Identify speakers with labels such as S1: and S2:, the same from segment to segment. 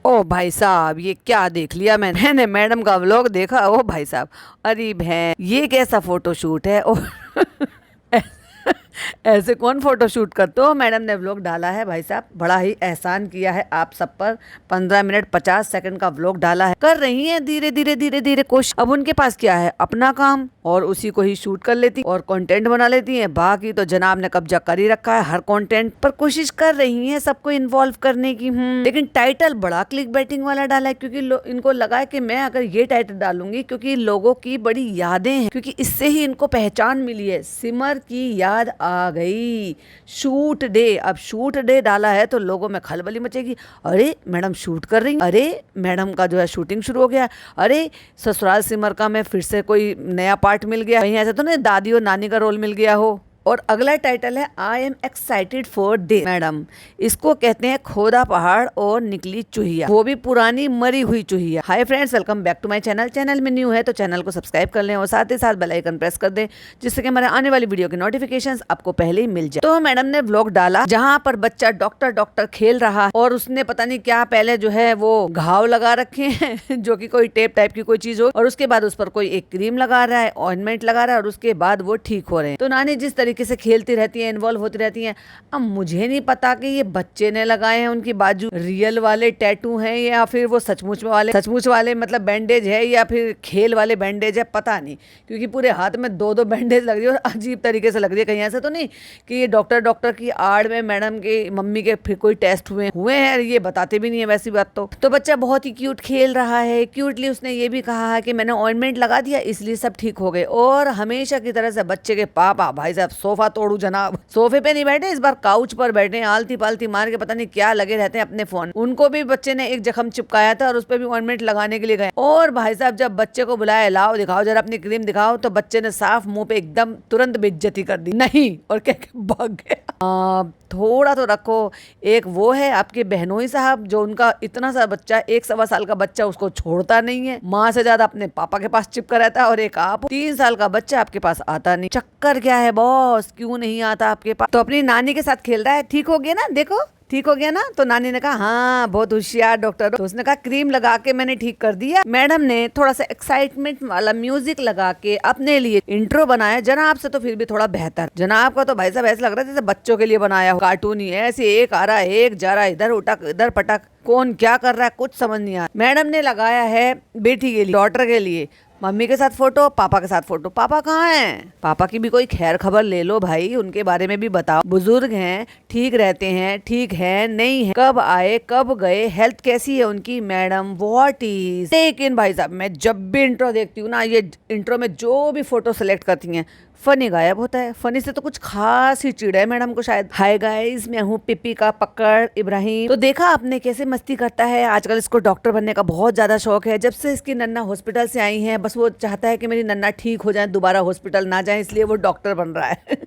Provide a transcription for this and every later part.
S1: ओ भाई साहब, ये क्या देख लिया मैंने मैडम का व्लॉग देखा। ओ भाई साहब, अरे बहन ये कैसा फोटोशूट है। ओ ऐसे कौन फोटो शूट करते हो। मैडम ने व्लॉग डाला है भाई साहब, बड़ा ही एहसान किया है आप सब पर। 15 मिनट 50 सेकंड का व्लॉग डाला है। कर रही हैं धीरे धीरे धीरे धीरे कोशिश। अब उनके पास क्या है, अपना काम, और उसी को ही शूट कर लेती और कंटेंट बना लेती हैं। बाकी तो जनाब ने कब्जा कर ही रखा है हर कंटेंट पर। कोशिश कर रही हैं सबको इन्वॉल्व करने की। लेकिन टाइटल बड़ा क्लिक बैटिंग वाला डाला है, क्योंकि इनको लगा है कि मैं अगर ये टाइटल डालूंगी, क्योंकि लोगों की बड़ी यादें हैं, क्योंकि इससे ही इनको पहचान मिली है। सिमर की याद आ गई, शूट डे। अब शूट डे डाला है तो लोगों में खलबली मचेगी। अरे मैडम शूट कर रही, अरे मैडम का जो है शूटिंग शुरू हो गया, अरे ससुराल सिमर का में फिर से कोई नया पार्ट मिल गया। कहीं ऐसा तो नहीं दादी और नानी का रोल मिल गया हो। और अगला टाइटल है I am excited for day. Madam इसको कहते हैं खोदा पहाड़ और निकली चूहिया, वो भी पुरानी मरी हुई चूहिया। Hi friends, welcome back to my channel. Channel में न्यू है तो चैनल को सब्सक्राइब कर लें और साथ ही साथ बेल आइकन प्रेस कर दें, जिससे कि हमारे आने वाली वीडियो की नोटिफिकेशंस आपको पहले ही मिल जाए। तो मैडम ने व्लॉग डाला जहाँ पर बच्चा डॉक्टर डॉक्टर खेल रहा है और उसने पता नहीं क्या पहले जो है वो घाव लगा रखे हैं जो कि कोई टेप टाइप की कोई चीज हो, और उसके बाद उस पर कोई एक क्रीम लगा रहा है, ऑइंटमेंट लगा रहा है, और उसके बाद वो ठीक हो रहे हैं। तो नानी जिस तरीके से खेलती रहती है, इन्वॉल्व होती रहती हैं। अब मुझे नहीं पता कि ये बच्चे ने लगाए हैं उनकी बाजू रियल वाले टैटू हैं या फिर वो सचमुच वाले मतलब बैंडेज है या फिर खेल वाले बैंडेज है, पता नहीं। क्योंकि पूरे हाथ में दो दो बैंडेज लग रही है और अजीब तरीके से लग रही है। कहीं ऐसा तो नहीं कि ये डॉक्टर की आड़ में मैडम के मम्मी के फिर कोई टेस्ट हुए हैं, ये बताते भी नहीं है वैसी बात। तो बच्चा बहुत ही क्यूट खेल रहा है। क्यूटली उसने ये भी कहा है कि मैंने ऑइंटमेंट लगा दिया इसलिए सब ठीक हो गए। और हमेशा की तरह से बच्चे के पापा, भाई साहब सोफा तोड़ू जनाब, सोफे पे नहीं बैठे, इस बार काउच पर बैठे हैं, आलती पालती मार के पता नहीं क्या लगे रहते हैं अपने फोन। उनको भी बच्चे ने एक जख्म चिपकाया था और उस पर भी ऑइंटमेंट लगाने के लिए गए। और भाई साहब जब बच्चे को बुलाया, लाओ दिखाओ जरा अपनी क्रीम दिखाओ, तो बच्चे ने साफ मुंह पे एकदम तुरंत बेइज्जती कर दी, नहीं, और कह के भाग गया। थोड़ा तो रखो। एक वो है आपके बहनोई साहब, जो उनका इतना सा बच्चा 1 सवा साल का बच्चा उसको छोड़ता नहीं है, माँ से ज्यादा अपने पापा के पास चिपका रहता है। और एक आप 3 साल का बच्चा आपके पास आता नहीं। चक्कर क्या है बॉस, क्यों नहीं आता आपके पास? तो अपनी नानी के साथ खेल रहा है। ठीक हो गया ना, देखो ठीक हो गया ना। तो नानी ने कहा हाँ बहुत होशियार डॉक्टर। तो उसने कहा क्रीम लगा के मैंने ठीक कर दिया। मैडम ने थोड़ा सा एक्साइटमेंट वाला म्यूजिक लगा के अपने लिए इंट्रो बनाया। जनाब से तो फिर भी थोड़ा बेहतर। जनाब का तो भाई साहब ऐसा लग रहा है जैसे बच्चों के लिए बनाया हो, कार्टून ही है। ऐसे एक आ रहा है, एक जा रहा है, इधर उटक इधर पटक, कौन क्या कर रहा है कुछ समझ नहीं आ रहा। मैडम ने लगाया है बेटी के लिए, डॉटर के लिए, मम्मी के साथ फोटो, पापा के साथ फोटो। पापा कहाँ हैं? पापा की भी कोई खैर खबर ले लो भाई, उनके बारे में भी बताओ। बुजुर्ग हैं, ठीक रहते हैं, ठीक है नहीं है, कब आए कब गए, हेल्थ कैसी है उनकी? Madam what is. लेकिन भाई साहब मैं जब भी इंट्रो देखती हूँ ना, ये इंट्रो में जो भी फोटो सेलेक्ट करती हैं, फनी गायब होता है। फनी से तो कुछ खास ही चिड़ है मैडम को शायद। हाय गाइस, मैं हूँ पिपी का पकड़ इब्राहिम। तो देखा आपने कैसे मस्ती करता है। आजकल इसको डॉक्टर बनने का बहुत ज्यादा शौक है। जब से इसकी नन्ना हॉस्पिटल से आई है, बस वो चाहता है कि मेरी नन्ना ठीक हो जाए, दोबारा हॉस्पिटल ना जाए, इसलिए वो डॉक्टर बन रहा है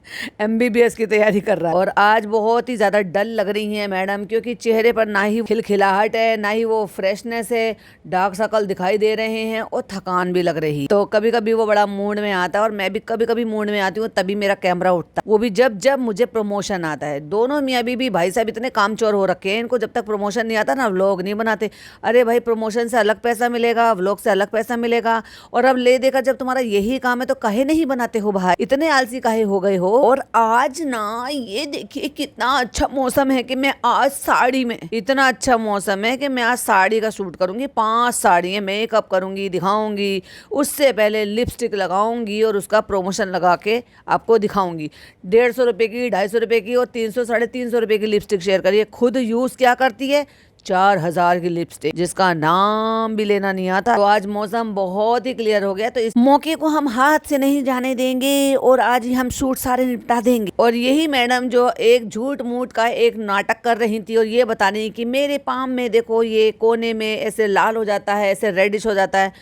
S1: MBBS की तैयारी कर रहा है। और आज बहुत ही ज्यादा डल लग रही है मैडम, क्योंकि चेहरे पर ना ही खिलखिलाहट है, ना ही वो फ्रेशनेस है, डार्क सर्कल दिखाई दे रहे हैं और थकान भी लग रही। तो कभी कभी वो बड़ा मूड में आता है और मैं भी कभी कभी मूड में आती हूँ, तभी मेरा कैमरा उठता है। वो भी जब जब मुझे प्रमोशन आता है। दोनों मियाँ बीबी भाई साहब इतने कामचोर हो रखे हैं, इनको जब तक प्रमोशन नहीं आता ना व्लॉग नहीं बनाते। अरे भाई प्रमोशन से अलग पैसा मिलेगा, व्लॉग से अलग पैसा मिलेगा, और अब ले देकर जब तुम्हारा यही काम है तो काहे नहीं बनाते हो भाई, इतने आलसी काहे हो गए हो। और आज ना ये देखिए कितना अच्छा मौसम है कि मैं आज साड़ी में, इतना अच्छा मौसम है कि मैं आज साड़ी का शूट करूंगी। 5 साड़ियाँ मेकअप करूंगी, दिखाऊंगी, उससे पहले लिपस्टिक लगाऊंगी और उसका प्रमोशन लगा के आपको दिखाऊंगी। 150 रुपए की, 250 रुपए की और 300 350 रुपए की लिपस्टिक शेयर करिए। खुद यूज क्या करती है? 4000 की लिपस्टिक, जिसका नाम भी लेना नहीं आता। तो आज मौसम बहुत ही क्लियर हो गया, तो इस मौके को हम हाथ से नहीं जाने देंगे और आज ही हम शूट सारे निपटा देंगे। और यही मैडम जो एक झूठ मूठ का एक नाटक कर रही थी और ये बताने की मेरे पाम में देखो ये कोने में ऐसे लाल हो जाता है, ऐसे रेडिश हो जाता है,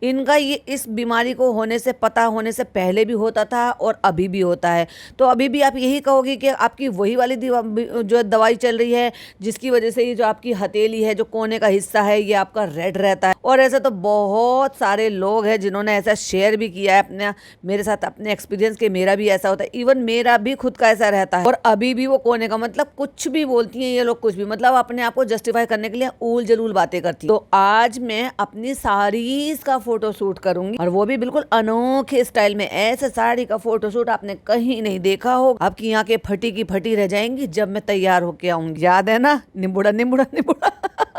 S1: इनका ये इस बीमारी को होने से पता होने से पहले भी होता था और अभी भी होता है। तो अभी भी आप यही कहोगे कि आपकी वही वाली जो दवाई चल रही है जिसकी वजह से ये जो आपकी हथेली है, जो कोने का हिस्सा है, ये आपका रेड रहता है। और ऐसा तो बहुत सारे लोग हैं जिन्होंने ऐसा शेयर भी किया है अपने मेरे साथ अपने एक्सपीरियंस के। मेरा भी ऐसा होता है, इवन मेरा भी खुद का ऐसा रहता है। और अभी भी वो कोने का, मतलब कुछ भी बोलती हैं ये लोग, कुछ भी, मतलब अपने आप को जस्टिफाई करने के लिए ऊल जलूल बातें करती हैं। तो आज मैं अपनी साड़ीज का फोटो शूट करूंगी, और वो भी बिल्कुल अनोखे स्टाइल में। ऐसे साड़ी का फोटो शूट आपने कहीं नहीं देखा होगा। आपकी आंखें फटी की फटी रह जाएंगी जब मैं तैयार होके आऊंगी। याद है ना, निबुड़ा निबुड़ा निबुड़ा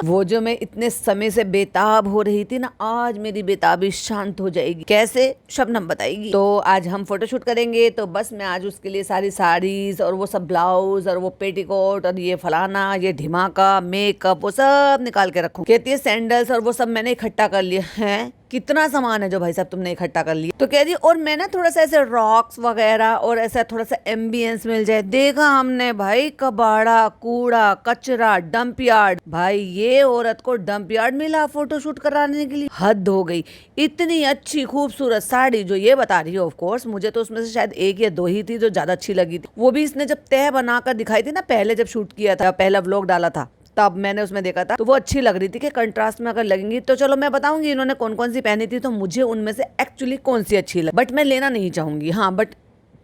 S1: वो जो मैं इतने समय से बेताब हो रही थी ना, आज मेरी बेताबी शांत हो जाएगी। कैसे, शबनम बताएगी। तो आज हम फोटोशूट करेंगे, तो बस मैं आज उसके लिए सारी साड़ीज और वो सब ब्लाउज और वो पेटीकोट और ये फलाना, ये ढिमाका, मेकअप, वो सब निकाल के रखूं। कहती है सैंडल्स और वो सब मैंने इकट्ठा कर लिया है। कितना सामान है जो भाई साहब तुमने इकट्ठा कर लिया। तो कह रही और मैं ना थोड़ा सा ऐसे रॉक्स वगैरह और ऐसा थोड़ा सा एम्बियंस मिल जाए। देखा हमने भाई, कबाड़ा, कूड़ा, कचरा, डंप यार्ड। भाई ये औरत को डंप यार्ड मिला फोटोशूट कराने के लिए, हद हो गई। इतनी अच्छी खूबसूरत साड़ी जो ये बता रही है, ऑफ कोर्स मुझे तो उसमें से शायद एक या दो ही थी जो ज्यादा अच्छी लगी थी। वो भी इसने जब तह बनाकर दिखाई थी ना, पहले जब शूट किया था, पहला व्लॉग डाला था, तब मैंने उसमें देखा था, तो वो अच्छी लग रही थी कि कंट्रास्ट में अगर लगेंगी तो चलो मैं बताऊंगी इन्होंने कौन कौन सी पहनी थी, तो मुझे उनमें से एक्चुअली कौन सी अच्छी लगी। बट मैं लेना नहीं चाहूंगी, हाँ, बट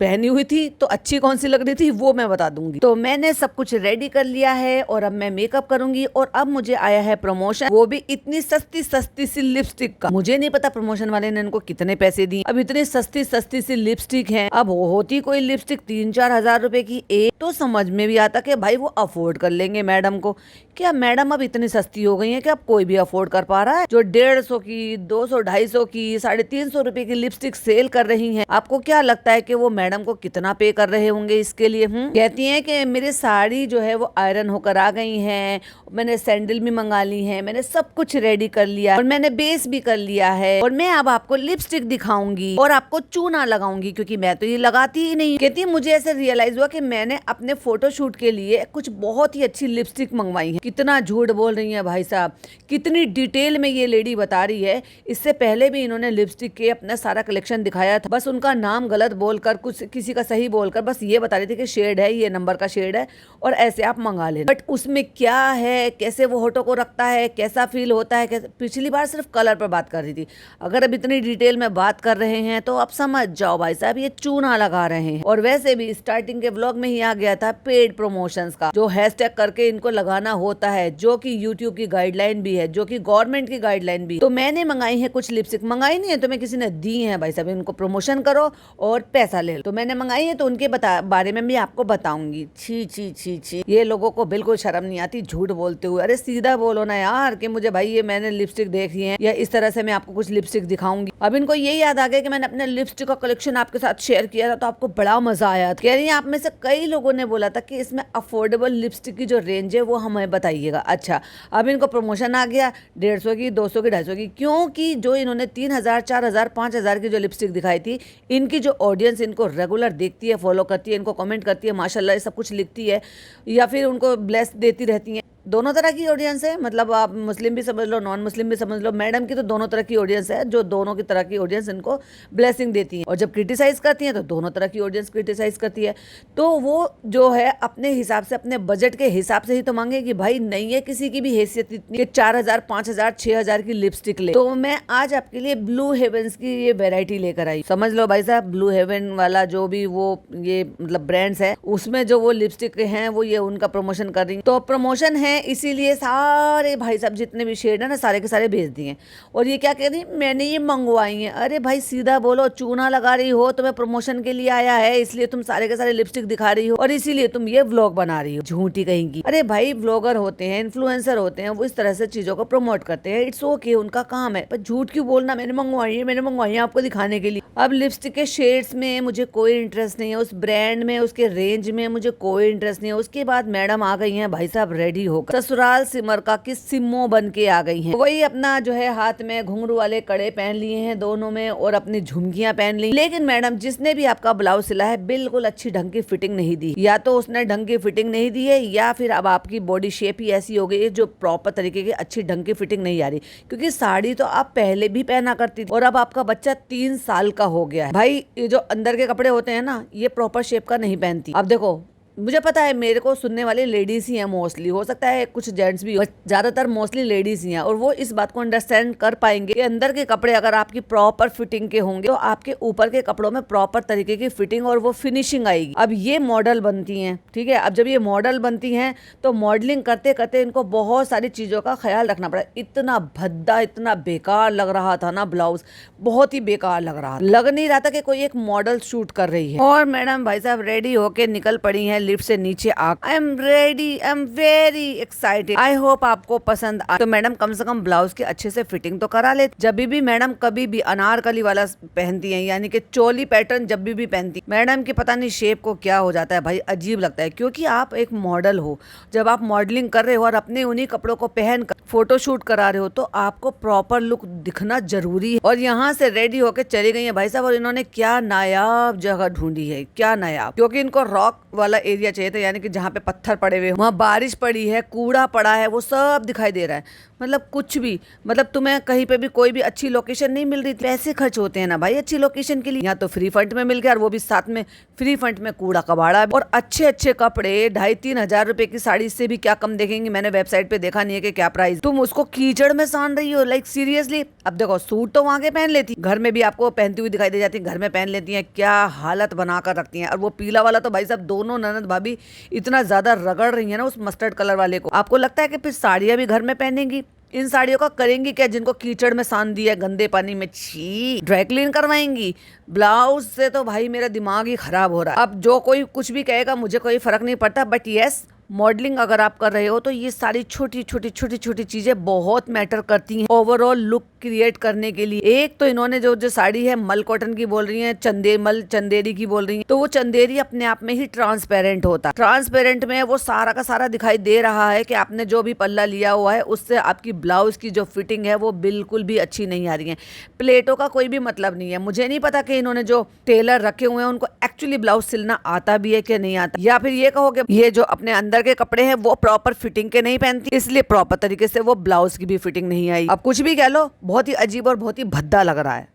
S1: पहनी हुई थी तो अच्छी कौन सी लग रही थी वो मैं बता दूंगी। तो मैंने सब कुछ रेडी कर लिया है और अब मैं मेकअप करूंगी। और अब मुझे आया है प्रमोशन, वो भी इतनी सस्ती सस्ती सी लिपस्टिक का। मुझे नहीं पता प्रमोशन वाले ने इनको कितने पैसे दिए। अब इतनी सस्ती सस्ती सी लिपस्टिक है, अब होती कोई लिपस्टिक 3-4 हजार रुपए की एक, तो समझ में भी आता कि भाई वो अफोर्ड कर लेंगे मैडम को। क्या मैडम अब इतनी सस्ती हो गई है कि अब कोई भी अफोर्ड कर पा रहा है? जो 150 की, 200-250 की, 350 रुपए की लिपस्टिक सेल कर रही हैं, आपको क्या लगता है कि वो मैडम को कितना पे कर रहे होंगे इसके लिए? कहती हैं कि मेरी साड़ी जो है वो आयरन होकर आ गई है, मैंने सैंडल भी मंगा ली है, मैंने सब कुछ रेडी कर लिया और मैंने बेस भी कर लिया है, और मैं अब आपको लिपस्टिक दिखाऊंगी और आपको चूना लगाऊंगी, क्योंकि मैं तो ये लगाती ही नहीं। कहती है मुझे ऐसे रियलाइज हुआ कि मैंने अपने फोटोशूट के लिए कुछ बहुत ही अच्छी लिपस्टिक मंगवाई है। कितना झूठ बोल रही है भाई साहब, कितनी डिटेल में ये लेडी बता रही है। इससे पहले भी इन्होंने लिपस्टिक के अपना सारा कलेक्शन दिखाया था, बस उनका नाम गलत बोलकर, कुछ किसी का सही बोलकर बस ये बता रही थी कि शेड है, ये नंबर का शेड है और ऐसे आप मंगा लेना। बट उसमें क्या है, कैसे वो होठों को रखता है, कैसा फील होता है, कैसे, पिछली बार सिर्फ कलर पर बात कर रही थी, अगर अब इतनी डिटेल में बात कर रहे हैं तो आप समझ जाओ भाई साहब ये चूना लगा रहे हैं। और वैसे भी स्टार्टिंग के व्लॉग में ही आ गया था पेड प्रमोशंस का, जो हैशटैग करके इनको लगाना होता है, जो कि यूट्यूब की गाइडलाइन भी है, जो कि गवर्नमेंट की गाइडलाइन भी। तो मैंने मंगाई है कुछ लिपस्टिक, मंगाई नहीं है तो मैं किसी ने दी है भाई साहब, इनको प्रमोशन करो और पैसा ले लो। तो मैंने मंगाई है तो उनके बारे में भी आपको बताऊंगी। छी छी छी छी, ये लोगों को बिल्कुल शर्म नहीं आती झूठ बोलते हुए। अरे सीधा बोलो ना यार कि मुझे भाई ये मैंने लिपस्टिक देखी है, या इस तरह से मैं आपको कुछ लिपस्टिक दिखाऊंगी। अब इनको ये याद आ गया कि मैंने अपने लिपस्टिक का कलेक्शन आपके साथ शेयर किया था तो आपको बड़ा मजा आया। कह रही है आप में से कई लोगों ने बोला था कि इसमें अफोर्डेबल लिपस्टिक की जो रेंज है वो हमें बताइएगा। अच्छा, अब इनको प्रमोशन आ गया 150 की, 200 की, 250 की, क्योंकि जो इन्होंने 3000, 4000, 5000 की जो लिपस्टिक दिखाई थी, इनकी जो ऑडियंस इनको रेगुलर देखती है, फॉलो करती है, इनको कमेंट करती है, माशाल्लाह सब कुछ लिखती है, या फिर उनको ब्लेस देती रहती हैं। दोनों तरह की ऑडियंस है, मतलब आप मुस्लिम भी समझ लो, नॉन मुस्लिम भी समझ लो। मैडम की तो दोनों तरह की ऑडियंस है, जो दोनों की तरह की ऑडियंस इनको ब्लेसिंग देती है। और जब क्रिटिसाइज करती हैं तो दोनों तरह की ऑडियंस क्रिटिसाइज करती है। तो वो जो है अपने हिसाब से, अपने बजट के हिसाब से ही तो मांगे कि भाई नहीं है किसी की भी हैसियत इतनी 4000, 5000, 6000 की लिपस्टिक ले। तो मैं आज आपके लिए ब्लू हेवंस की ये वेरायटी लेकर आई। समझ लो भाई साहब, ब्लू हेवन वाला जो भी वो ये मतलब ब्रांड्स है, उसमें जो वो लिपस्टिक हैं वो ये उनका प्रमोशन कर रही। तो प्रमोशन है इसीलिए सारे भाई साहब जितने भी शेड है ना, सारे के सारे भेज दिए। और ये क्या कह रही, मैंने ये मंगवाई है। अरे भाई सीधा बोलो, चूना लगा रही हो, तुम्हें प्रमोशन के लिए आया है इसलिए तुम सारे के सारे लिपस्टिक दिखा रही हो और इसीलिए तुम ये व्लॉग बना रही हो, झूठी कहेंगी। अरे भाई व्लॉगर होते हैं, इन्फ्लुएंसर होते हैं, वो इस तरह से चीजों को प्रमोट करते हैं, इट्स ओके, उनका काम है। पर झूठ क्यों बोलना, मैंने मंगवाई है, मैंने मंगवाई है आपको दिखाने के लिए। अब लिपस्टिक के शेड्स में मुझे कोई इंटरेस्ट नहीं है, उस ब्रांड में, उसके रेंज में मुझे कोई इंटरेस्ट नहीं है। उसके बाद मैडम आ गई है भाई साहब रेडी हो, होकर ससुराल सिमर का की सिमो बन के आ गई हैं। वही अपना जो है हाथ में घुंघरू वाले कड़े पहन लिए हैं दोनों में और अपनी झुमकियां पहन ली। लेकिन मैडम जिसने भी आपका ब्लाउज सिला है बिल्कुल अच्छी ढंग की फिटिंग नहीं दी, या तो उसने ढंग की फिटिंग नहीं दी है या फिर अब आपकी बॉडी शेप ही ऐसी हो गई है जो प्रॉपर तरीके की अच्छी ढंग की फिटिंग नहीं आ रही। क्योंकि साड़ी तो आप पहले भी पहना करती थी और अब आपका बच्चा 3 साल का हो गया है। भाई ये जो अंदर के कपड़े होते हैं ना, ये प्रॉपर शेप का नहीं पहनती। अब देखो, मुझे पता है मेरे को सुनने वाले लेडीज ही हैं मोस्टली, हो सकता है कुछ जेंट्स भी हो, ज्यादातर मोस्टली लेडीज ही हैं और वो इस बात को अंडरस्टैंड कर पाएंगे कि अंदर के कपड़े अगर आपकी प्रॉपर फिटिंग के होंगे तो आपके ऊपर के कपड़ों में प्रॉपर तरीके की फिटिंग और वो फिनिशिंग आएगी। अब ये मॉडल बनती हैं, ठीक है। अब जब ये मॉडल बनती हैं तो मॉडलिंग करते करते इनको बहुत सारी चीजों का ख्याल रखना पड़ा। इतना भद्दा, इतना बेकार लग रहा था ना ब्लाउज, बहुत ही बेकार लग नहीं रहा था कि कोई एक मॉडल शूट कर रही है। और मैडम भाई साहब रेडी होके निकल पड़ी हैं लिफ्ट से नीचे आ। I am ready, I am very excited, I hope आपको पसंद आए। तो मैडम कम से कम ब्लाउज की अच्छे से फिटिंग तो करा ले। जब भी मैडम कभी भी अनारकली वाला पहनती हैं, यानी कि चोली पैटर्न जब भी पहनती, मैडम की पता नहीं शेप को क्या हो जाता है भाई, अजीब लगता है। क्योंकि आप एक मॉडल हो, जब आप मॉडलिंग कर रहे हो और अपने उन्हीं कपड़ों को पहन कर फोटो शूट करा रहे हो तो आपको प्रॉपर लुक दिखना जरूरी है। और यहाँ से रेडी होके चली गई है भाई साहब, और इन्होंने क्या नायाब जगह ढूंढी है, क्या नायाब। क्योंकि इनको रॉक वाला एरिया चाहिए था, यानी कि जहाँ पे पत्थर पड़े हुए, वहाँ बारिश पड़ी है, कूड़ा पड़ा है, वो सब दिखाई दे रहा है। मतलब कुछ भी, मतलब तुम्हें कहीं पे भी कोई भी अच्छी लोकेशन नहीं मिल रही। पैसे खर्च होते हैं ना भाई अच्छी लोकेशन के लिए, यहाँ तो फ्री फंड में मिल गया और वो भी साथ में फ्री फंड में कूड़ा कबाड़ा और अच्छे अच्छे कपड़े। 2,500-3 हजार रुपए की साड़ी से भी क्या कम देखेंगी, मैंने वेबसाइट पे देखा नहीं है कि क्या प्राइस। तुम उसको कीचड़ में सान रही हो, लाइक सीरियसली। अब देखो सूट तो वहां के पहन लेती, घर में भी आपको पहनती हुई दिखाई दे जाती है, घर में पहन लेती है, क्या हालत बना कर रखती है। और वो पीला वाला तो भाई साहब दोनों ननद भाभी इतना ज्यादा रगड़ रही है ना उस मस्टर्ड कलर वाले को, आपको लगता है कि फिर साड़ियां भी घर में पहनेंगी। इन साड़ियों का करेंगी क्या, जिनको कीचड़ में सान दिया गंदे पानी में, छी, ड्राई क्लीन करवाएंगी। ब्लाउज से तो भाई मेरा दिमाग ही खराब हो रहा है। अब जो कोई कुछ भी कहेगा मुझे कोई फर्क नहीं पड़ता, बट यस मॉडलिंग अगर आप कर रहे हो तो ये सारी छोटी छोटी चीजें बहुत मैटर करती हैं ओवरऑल लुक क्रिएट करने के लिए। एक तो इन्होंने जो साड़ी है मल कॉटन की बोल रही है, चंदेरी की बोल रही है, तो वो चंदेरी अपने आप में ही ट्रांसपेरेंट होता है। ट्रांसपेरेंट में वो सारा का सारा दिखाई दे रहा है कि आपने जो भी पल्ला लिया हुआ है उससे आपकी ब्लाउज की जो फिटिंग है वो बिल्कुल भी अच्छी नहीं आ रही है। प्लेटों का कोई भी मतलब नहीं है। मुझे नहीं पता कि इन्होंने जो टेलर रखे हुए हैं उनको एक्चुअली ब्लाउज सिलना आता भी है कि नहीं आता, या फिर ये कहो कि ये जो अपने अंदर के कपड़े हैं वो प्रॉपर फिटिंग के नहीं पहनती, इसलिए प्रॉपर तरीके से वो ब्लाउज की भी फिटिंग नहीं आई। अब कुछ भी कह लो, बहुत ही अजीब और बहुत ही भद्दा लग रहा है।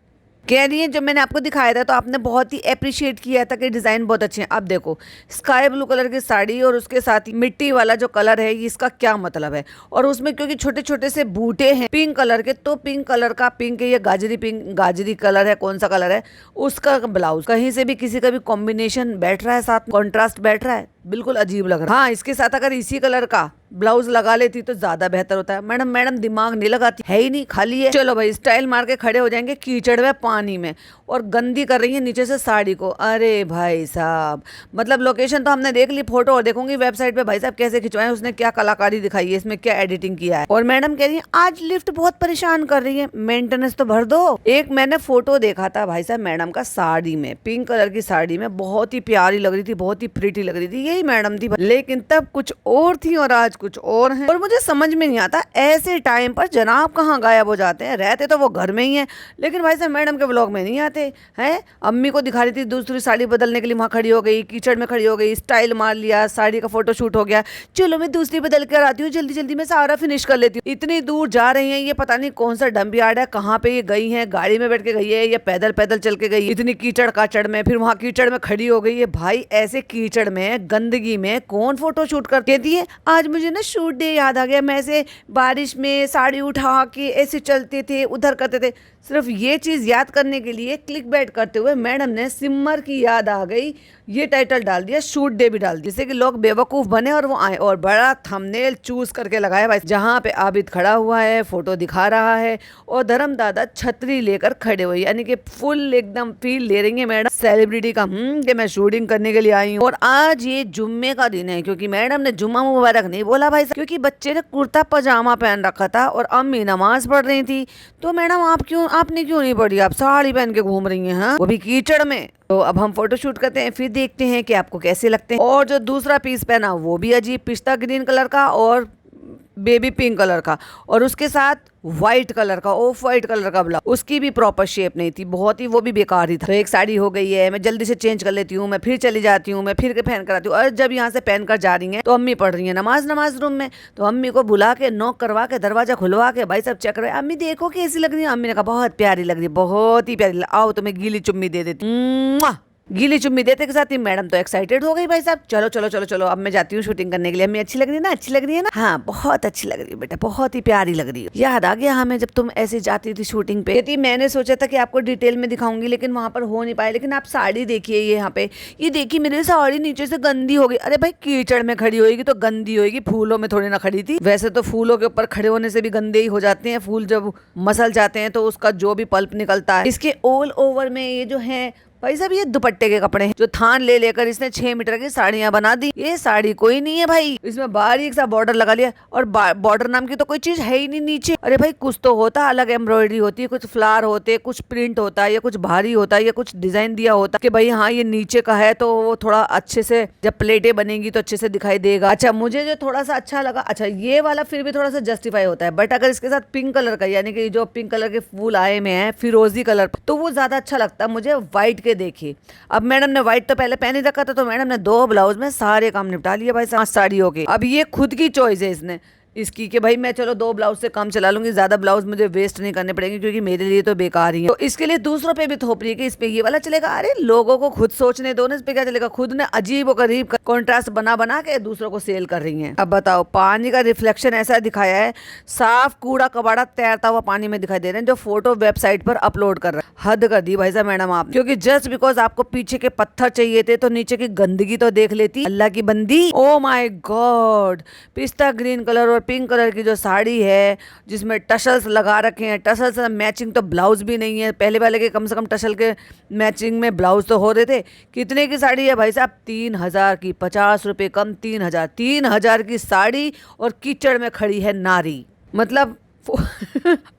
S1: कह रही है जो मैंने आपको दिखाया था तो आपने बहुत ही अप्रिशिएट किया था कि डिजाइन बहुत अच्छे हैं। अब देखो स्काई ब्लू कलर की साड़ी और उसके साथ ही मिट्टी वाला जो कलर है ये इसका क्या मतलब है। और उसमें क्योंकि छोटे छोटे से बूटे हैं पिंक कलर के, तो पिंक कलर का, पिंक ये गाजरी कलर है, कौन सा कलर है उसका ब्लाउज, कहीं से भी किसी का भी कॉम्बिनेशन बैठ रहा है, साथ कॉन्ट्रास्ट बैठ रहा है, बिल्कुल अजीब लग रहा है। हाँ, इसके साथ अगर इसी कलर का ब्लाउज लगा लेती तो ज्यादा बेहतर होता है। मैडम दिमाग नहीं लगाती है ही नहीं, खाली है। चलो भाई स्टाइल मार के खड़े हो जाएंगे कीचड़ में पानी में और गंदी कर रही है नीचे से साड़ी को। अरे भाई साहब, मतलब लोकेशन तो हमने देख ली, फोटो और देखूंगी वेबसाइट पे भाई साहब कैसे खिंचवाए, उसने क्या कलाकारी दिखाई है, इसमें क्या एडिटिंग किया है। और मैडम कह रही है आज लिफ्ट बहुत परेशान कर रही है, मेंटेनेंस तो भर दो। एक मैंने फोटो देखा था भाई साहब मैडम का साड़ी में, पिंक कलर की साड़ी में, बहुत ही प्यारी लग रही थी, बहुत ही प्रिटी लग रही थी, यही मैडम थी। लेकिन तब कुछ और थी और आज कुछ और है। और मुझे समझ में नहीं आता ऐसे टाइम पर जनाब कहाँ गायब हो जाते हैं। रहते तो वो घर में ही है लेकिन भाई साहब मैडम के व्लॉग में नहीं आते हैं। अम्मी को दिखा रही थी दूसरी साड़ी बदलने के लिए, वहां खड़ी हो गई, कीचड़ में खड़ी हो गई, स्टाइल मार लिया, साड़ी का फोटो शूट हो गया, चलो मैं दूसरी बदल कर आती हूँ, जल्दी जल्दी मैं सारा फिनिश कर लेती हूँ। इतनी दूर जा रही है, ये पता नहीं कौन सा डंप यार्ड है, कहाँ पे ये गई है, गाड़ी में बैठ के गई है या पैदल पैदल चल के गई, इतनी कीचड़ काचड़ में, फिर वहां कीचड़ में खड़ी हो गई है। भाई ऐसे कीचड़ में गंदगी में कौन फोटो शूट करती है। आज मुझे ना शूट डे याद आ गया, मैं ऐसे बारिश में साड़ी उठा के ऐसे चलते थे, उधर करते थे। सिर्फ ये चीज याद करने के लिए क्लिक बैट करते हुए मैडम ने सिमर की याद आ गई ये टाइटल डाल दिया, शूट डे भी डाल दिया, जिससे कि लोग बेवकूफ बने और वो आए। और बड़ा थंबनेल चूज करके लगाया भाई, जहाँ पे आबिद खड़ा हुआ है, फोटो दिखा रहा है और धर्म दादा छतरी लेकर खड़े हुए, यानी कि फुल एकदम फील ले रही है मैडम सेलिब्रिटी का, कि मैं शूटिंग करने के लिए आई हूँ। और आज ये जुम्मे का दिन है, क्योंकि मैडम ने जुम्मा मुबारक नहीं बोला भाई, क्योंकि बच्चे ने कुर्ता पजामा पहन रखा था और अम्मी नमाज पढ़ रही थी। तो मैडम आपने क्यों नहीं पढ़ी, आप साड़ी पहन के घूम रही हैं, वो भी कीचड़ में। तो अब हम फोटो शूट करते हैं, फिर देखते हैं कि आपको कैसे लगते हैं। और जो दूसरा पीस पहना वो भी अजीब पिस्ता ग्रीन कलर का और बेबी पिंक कलर का, और उसके साथ व्हाइट कलर का, ऑफ व्हाइट कलर का ब्लाउज, उसकी भी प्रॉपर शेप नहीं थी, बहुत ही वो भी बेकार ही था। तो एक साड़ी हो गई है, मैं जल्दी से चेंज कर लेती हूँ, मैं फिर चली जाती हूँ, मैं फिर के पहन कर आती हूँ। और जब यहाँ से पहन कर जा रही हैं तो अम्मी पढ़ रही है नमाज रूम में, तो अम्मी को बुला के नॉक करवा के दरवाजा खुलवा के भाई सब चेक कर, अम्मी देखो कैसी लग रही है। अम्मी ने कहा बहुत प्यारी लग रही है, बहुत ही प्यारी, आओ तुम्हें गीली चुम्मी दे देती। गीली चुम्मी देते के साथ ही मैडम तो एक्साइटेड हो गई, भाई साहब चलो चलो चलो चलो अब मैं जाती हूँ शूटिंग करने के लिए। अम्मी अच्छी लग रही है ना, अच्छी लग रही है ना, हाँ बहुत अच्छी लग रही है बेटा, बहुत ही प्यारी लग रही है। याद आ गया हमें जब तुम ऐसे जाती थी शूटिंग पे। कहती मैंने सोचा था कि आपको डिटेल में दिखाऊंगी लेकिन वहां पर हो नहीं पाया, लेकिन आप साड़ी देखिए ये यहाँ पे, ये देखिए मेरी साड़ी नीचे से गंदी हो गई। अरे भाई कीचड़ में खड़ी होगी तो गंदी होगी, फूलों में थोड़ी ना खड़ी थी। वैसे तो फूलों के ऊपर खड़े होने से भी गंदे ही हो जाते हैं, फूल जब मसल जाते हैं तो उसका जो भी पल्प निकलता है। इसके ऑल ओवर में ये जो है भाई साहब ये दुपट्टे के कपड़े हैं जो थान ले लेकर इसने 6 मीटर की साड़ियां बना दी। ये साड़ी कोई नहीं है भाई, इसमें बारीक सा बॉर्डर लगा लिया, और बॉर्डर नाम की तो कोई चीज है ही नहीं नीचे। अरे भाई कुछ तो होता, अलग एम्ब्रॉयडरी होती है, कुछ फ्लावर होते, कुछ प्रिंट होता है, या कुछ भारी होता है, या कुछ डिजाइन दिया होता कि भाई हाँ ये नीचे का है तो वो थोड़ा अच्छे से जब प्लेटें बनेंगी तो अच्छे से दिखाई देगा। अच्छा मुझे जो थोड़ा सा अच्छा लगा, अच्छा ये वाला फिर भी थोड़ा सा जस्टिफाई होता है, बट अगर इसके साथ पिंक कलर का, यानी कि जो पिंक कलर के फूल आए में है फिरोजी कलर, तो वो ज्यादा अच्छा लगता है मुझे व्हाइट के देखिए। अब मैडम ने व्हाइट तो पहले पहन ही रखा था, तो मैडम ने 2 ब्लाउज में सारे काम निपटा लिए भाई 5 साड़ियों के। अब ये खुद की चॉइस है इसने इसकी कि भाई मैं चलो 2 ब्लाउज से काम चला लूंगी, ज्यादा ब्लाउज मुझे वेस्ट नहीं करने पड़ेंगे क्योंकि मेरे लिए तो बेकार ही है। तो इसके लिए दूसरों पे भी थोप रही है कि इस पे ये वाला चलेगा। अरे लोगों को खुद सोचने दो ना, इस पे क्या चलेगा। खुद ने अजीब और गरीब कंट्रास्ट बना बना के दूसरों को सेल कर रही है। अब बताओ पानी का रिफ्लेक्शन ऐसा दिखाया है, साफ कूड़ा कबाड़ा तैरता हुआ पानी में दिखाई दे रहे हैं, जो फोटो वेबसाइट पर अपलोड कर रहा है। हद कर दी भाई साहब मैडम आप, क्योंकि जस्ट बिकॉज आपको पीछे के पत्थर चाहिए थे तो नीचे की गंदगी तो देख लेती। अल्लाह की बंदी, ओ माय गॉड, पिस्ता ग्रीन कलर और पिंक कलर की जो साड़ी है जिसमें टसल्स लगा रखे हैं, टसल्स मैचिंग तो ब्लाउज भी नहीं है। पहले वाले के कम से कम टसल के मैचिंग में ब्लाउज तो हो रहे थे। कितने की साड़ी है भाई साहब? 3000 की, 50 रुपए कम, 3000 की साड़ी, और कीचड़ में खड़ी है नारी। मतलब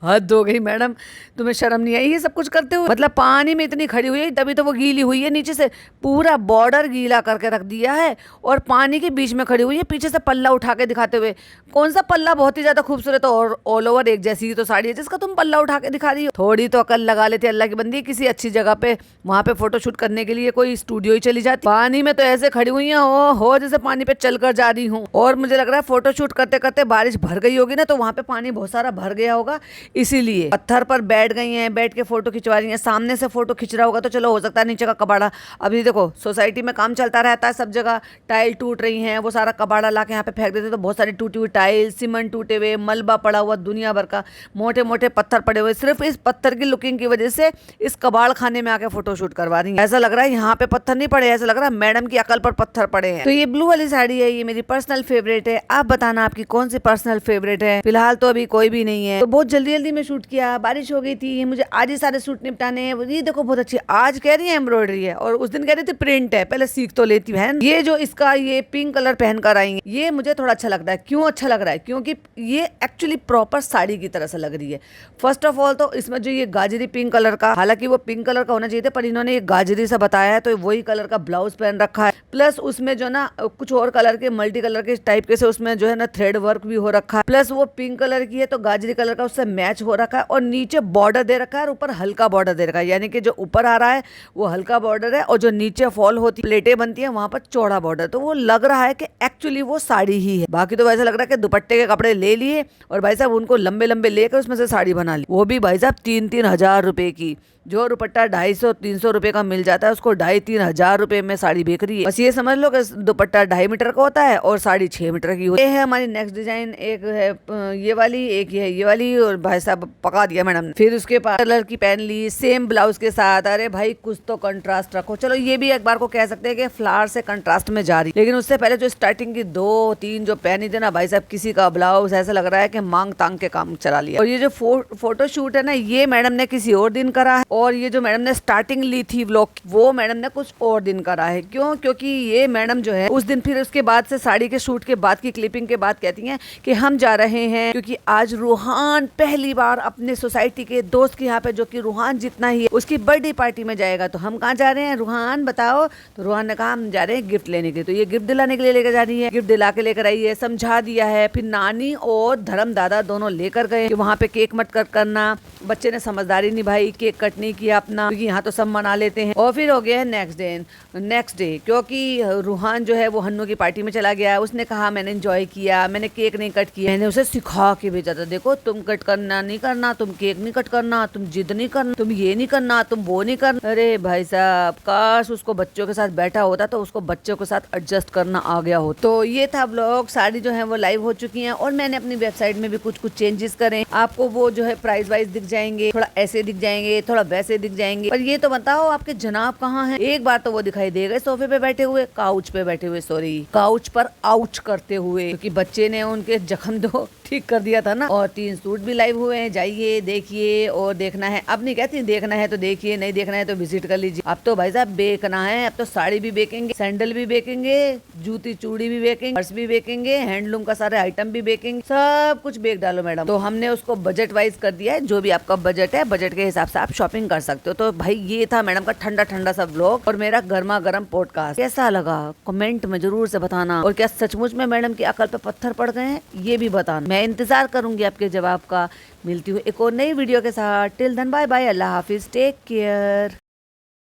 S1: हद हो गई मैडम, तुम्हें शर्म नहीं आई ये सब कुछ करते हुए? मतलब पानी में इतनी खड़ी हुई है तभी तो वो गीली हुई है, नीचे से पूरा बॉर्डर गीला करके रख दिया है, और पानी के बीच में खड़ी हुई है, पीछे से पल्ला उठा के दिखाते हुए। कौन सा पल्ला बहुत ही ज्यादा खूबसूरत और ऑल ओवर एक जैसी ही तो साड़ी है जिसका तुम पल्ला उठा के दिखा रही हो। थोड़ी तो अकल लगा लेते अल्लाह की बंदी, किसी अच्छी जगह पे वहां पे फोटोशूट करने के लिए कोई स्टूडियो ही चली जाती। पानी में तो ऐसे खड़ी हुई है हो जैसे पानी पे चल कर जा रही हूँ। और मुझे लग रहा है फोटोशूट करते करते बारिश भर गई होगी ना, तो वहां पे पानी बहुत सारा भर गया होगा, इसीलिए पत्थर पर बैठ गई हैं, बैठ के फोटो खिंचवा रही हैं। सामने से फोटो खिंच रहा होगा तो चलो हो सकता है नीचे का कबाड़ा। अभी देखो सोसाइटी में काम चलता रहता है, सब जगह टाइल टूट रही हैं, वो सारा कबाड़ा ला के यहाँ पे फेंक देते, तो बहुत सारी टूटी हुई टाइल, सीमेंट टूटे हुए, मलबा पड़ा हुआ, दुनिया भर का मोटे मोटे पत्थर पड़े हुए। सिर्फ इस पत्थर की लुकिंग की वजह से इस कबाड़ खाने में आके फोटोशूट करवा रही है। ऐसा लग रहा है यहाँ पे पत्थर नहीं पड़े, ऐसा लग रहा है मैडम की अकल पर पत्थर पड़े हैं। तो ये ब्लू वाली साड़ी है, ये मेरी पर्सनल फेवरेट है। आप बताना आपकी कौन सी पर्सनल फेवरेट है। फिलहाल तो अभी कोई भी नहीं है, तो बहुत जल्दी जल्दी में शूट किया, बारिश हो गई थी, मुझे आज ही सारे शूट निपटाने हैं। ये देखो बहुत अच्छी, आज कह रही है एम्ब्रॉयडरी है और उस दिन कह रही थी प्रिंट है, पहले सीख तो लेती है। ये जो इसका ये पिंक कलर पहन कर आई है, ये मुझे थोड़ा अच्छा लगता है। क्यों अच्छा लग रहा है? क्योंकि ये एक्चुअली प्रॉपर साड़ी की तरह से लग रही है। फर्स्ट ऑफ ऑल तो इसमें जो ये गाजरी पिंक कलर का, हालांकि वो पिंक कलर का होना चाहिए था पर इन्होंने ये गाजरी सा बताया है, तो वही कलर का ब्लाउज पहन रखा है। प्लस उसमें जो ना कुछ और कलर के मल्टी कलर के टाइप के से उसमें जो है ना थ्रेड वर्क भी हो रखा है। प्लस वो पिंक कलर की है तो गाजरी कलर का उससे मैच हो रखा है, और नीचे बॉर्डर दे रखा है और ऊपर हल्का बॉर्डर दे रखा है, यानी कि जो ऊपर आ रहा है वो हल्का बॉर्डर है और जो नीचे फॉल होती प्लेटें बनती है वहां पर चौड़ा बॉर्डर। तो वो लग रहा है कि एक्चुअली वो साड़ी ही है। बाकी तो वैसा लग रहा है कि दुपट्टे के कपड़े ले लिए और भाई साहब उनको लंबे लंबे लेकर उसमें से साड़ी बना ली, वो भी भाई साहब 3-3 हजार रुपए की। जो दुपट्टा 250-300 रुपए का मिल जाता है उसको 2,5-3 हजार रुपए में साड़ी बेच रही है। बस ये समझ लो कि दुपट्टा 2.5 मीटर का होता है और साड़ी 6 मीटर की होती है। ये है हमारी नेक्स्ट डिजाइन, एक है ये वाली, एक है ये वाली, और भाई साहब पका दिया मैडम ने। फिर उसके बाद कलर की पहन ली सेम ब्लाउज के साथ। अरे भाई कुछ तो कंट्रास्ट रखो। चलो ये भी एक बार को कह सकते हैं कि फ्लावर से कंट्रास्ट में जा रही, लेकिन उससे पहले जो स्टार्टिंग की 2-3 जो पहनी थी ना भाई साहब, किसी का ब्लाउज ऐसा लग रहा है कि मांग तांग के काम चला लिया। और ये जो फोटो शूट है ना, ये मैडम ने किसी और दिन करा है और ये जो मैडम ने स्टार्टिंग ली थी व्लॉग, वो मैडम ने कुछ और दिन करा है। क्यों? क्योंकि ये मैडम जो है उस दिन फिर उसके बाद से साड़ी के शूट के बाद की क्लिपिंग के बाद कहती हैं कि हम जा रहे हैं क्योंकि आज रूहान पहली बार अपने सोसाइटी के दोस्त के यहाँ पे, जो कि रूहान जितना ही है, उसकी बर्थडे पार्टी में जाएगा। तो हम कहाँ जा रहे हैं रूहान बताओ? तो रूहान ने कहा हम जा रहे हैं गिफ्ट लेने के लिए। तो ये गिफ्ट दिलाने के लिए लेकर जा रही है, गिफ्ट दिला के लेकर आई है, समझा दिया है। फिर नानी और धर्म दादा दोनों लेकर गए कि वहाँ पे केक मत कट करना। बच्चे ने समझदारी निभाई, केक कट नहीं किया अपना, क्योंकि यहाँ तो सब मना लेते हैं। और फिर हो गया है नेक्स्ट डे, क्योंकि रूहान जो है वो हन्नू की पार्टी में चला गया। उसने कहा मैंने एंजॉय किया, मैंने केक नहीं कट किया। मैंने उसे सिखा के भेजा था, देखो तुम कट करना नहीं करना, तुम केक नहीं कट करना, तुम जिद नहीं करना, तुम ये नहीं करना, तुम वो नहीं करना। अरे भाई साहब, काश उसको बच्चों के साथ बैठा होता तो उसको बच्चों के साथ एडजस्ट करना आ गया हो। तो ये था व्लॉग। साड़ी जो है वो लाइव हो चुकी है और मैंने अपनी वेबसाइट में भी कुछ चेंजेस करे। आपको वो जो है प्राइस वाइज दिख जाएंगे, थोड़ा ऐसे दिख जाएंगे, थोड़ा वैसे दिख जाएंगे। पर ये तो बताओ आपके जनाब कहाँ हैं? एक बार तो वो दिखाई देगा सोफे पे बैठे हुए, काउच पे बैठे हुए, सॉरी काउच पर आउच करते हुए, क्योंकि बच्चे ने उनके जख्म दो ठीक कर दिया था ना। और 3 सूट भी लाइव हुए हैं, जाइए देखिए। और देखना है, अब नहीं कहती देखना है तो देखिए, नहीं देखना है तो विजिट कर लीजिए। अब तो भाई साहब बेचना है, अब तो साड़ी भी बेचेंगे, सैंडल भी बेचेंगे, जूती चूड़ी भी बेचेंगे, पर्स भी बेचेंगे, हैंडलूम का सारे आइटम भी बेचेंगे, सब कुछ बेच डालो मैडम। तो हमने उसको बजट वाइज कर दिया है, जो भी आपका बजट है, बजट के हिसाब से आप शॉपिंग कर सकते हो। तो भाई ये था मैडम का ठंडा ठंडा सा व्लॉग और मेरा गर्मा गर्म पॉडकास्ट। कैसा लगा कमेंट में जरूर से बताना। और क्या सचमुच में मैडम की अकल पे पत्थर पड़ गए हैं, ये भी बताना। मैं इंतजार करूंगी आपके जवाब का। मिलती हूँ एक और नई वीडियो के साथ। टिल देन बाय बाय, अल्लाह हाफिज, टेक केयर।